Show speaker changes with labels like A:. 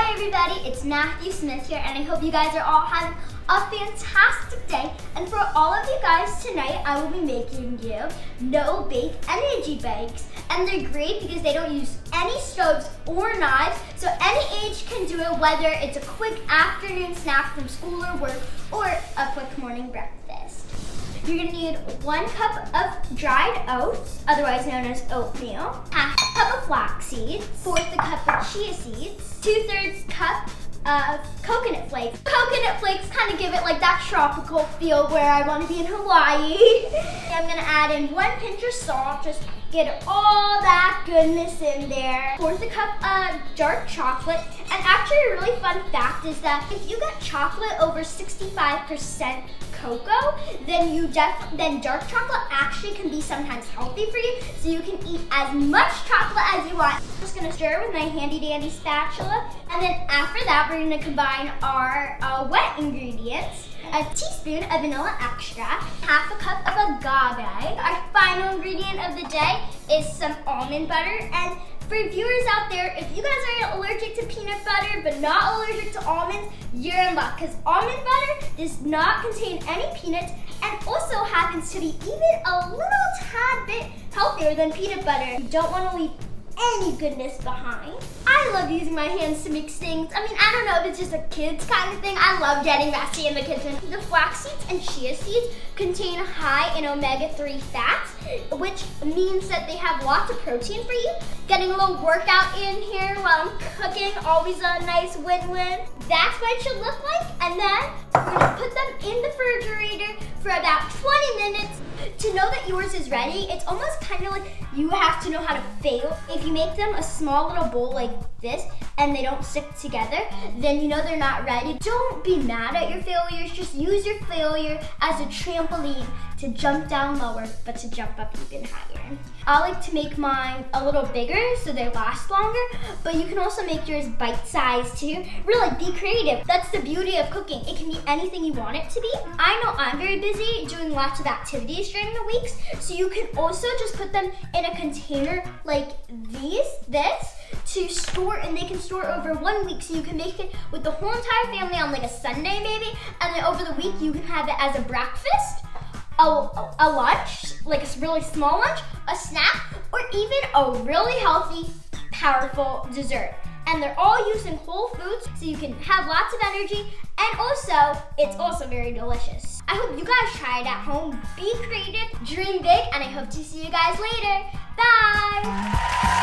A: Hi everybody, it's Matthew Smith here, and I hope you guys are all having a fantastic day. And for all of you guys tonight, I will be making you no-bake energy bakes. And they're great because they don't use any stoves or knives, so any age can do it, whether it's a quick afternoon snack from school or work, or a quick morning breakfast. You're gonna need 1 cup of dried oats, otherwise known as oatmeal, half a cup of flax seeds, 1/4 cup of chia seeds, 2/3 cup of coconut flakes. Coconut flakes kind of give it like that tropical feel where I want to be in Hawaii. I'm gonna add in 1 pinch of salt, just get all that goodness in there. 1/4 cup of dark chocolate. And actually a really fun fact is that if you get chocolate over 65% cocoa, then dark chocolate actually can be sometimes healthy for you, so you can eat as much chocolate as you want. I'm just gonna stir with my handy dandy spatula, and then after that we're gonna combine our wet ingredients. A teaspoon of vanilla extract, half a cup of agave. Our final ingredient of the day is some almond butter. And for viewers out there, if you guys are allergic to peanut butter but not allergic to almonds, you're in luck, because almond butter does not contain any peanuts and also happens to be even a little tad bit healthier than peanut butter. You don't want to leave any goodness behind. I love using my hands to mix things. I mean, I don't know if it's just a kid's kind of thing. I love getting messy in the kitchen. The flax seeds and chia seeds contain high in omega-3 fats, which means that they have lots of protein for you. Getting a little workout in here while I'm cooking, always a nice win-win. That's what it should look like. And then we're gonna put them in the refrigerator for about 20 minutes. To know that yours is ready, it's almost kind of like you have to know how to fail. If you make them a small little bowl like this and they don't stick together, then you know they're not ready. Don't be mad at your failures, just use your failure as a trampoline to jump down lower, but to jump up even higher. I like to make mine a little bigger so they last longer, but you can also make yours bite-sized too. Really, be creative. That's the beauty of cooking. It can be anything you want it to be. I know I'm very busy doing lots of activities during the weeks, so you can also just put them in a container like this, to store, and they can store over 1 week, so you can make it with the whole entire family on like a Sunday maybe, and then over the week you can have it as a breakfast, a lunch, like a really small lunch, a snack, or even a really healthy, powerful dessert. And they're all using whole foods, so you can have lots of energy, and also, it's also very delicious. I hope you guys try it at home. Be creative, dream big, and I hope to see you guys later. Bye!